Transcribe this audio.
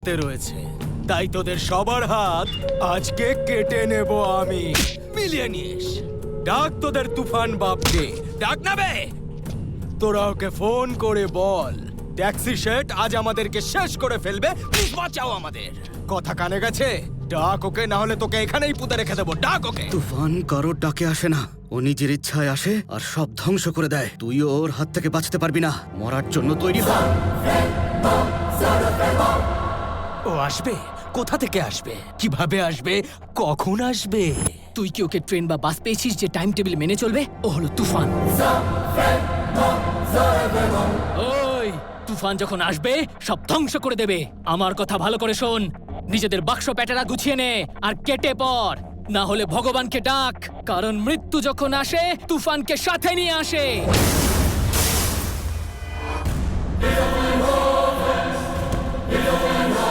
রয়েছে, তাই তোদের সবার হাত আজকে কেটে নেব আমি। মিলিয়নিস, ডাক তোদের তুফান বাপকে। ডাক নাবে। তোরা ওকে ফোন করে বল ট্যাক্সি শেট আজ আমাদেরকে শেষ করে ফেলবে, প্লিজ বাঁচাও আমাদের। কথা কানে গেছে? ডাক ওকে, না হলে তোকে এখানেই পুঁতে রেখে দেবো। ডাক ওকে। তুফান কারোর ডাকে আসে না, ও নিজের ইচ্ছায় আসে আর সব ধ্বংস করে দেয়। তুইও ওর হাত থেকে বাঁচতে পারবি না। মরার জন্য তৈরি হ। ও আসবে? কোথা থেকে আসবে? কিভাবে আসবে? কখন আসবে? তুই কি ওকে ট্রেন বা বাস পেয়েছিস যে টাইম টেবিল মেনে চলবে? ও হলো তুফান। ওই তুফান যখন আসবে সব ধ্বংস করে দেবে। আমার কথা ভালো করে শোন, নিজেদের বাক্স প্যাটেরা গুছিয়ে নে আর কেটে পড়, না হলে ভগবানকে ডাক, কারণ মৃত্যু যখন আসে তুফানকে সাথে নিয়ে আসে।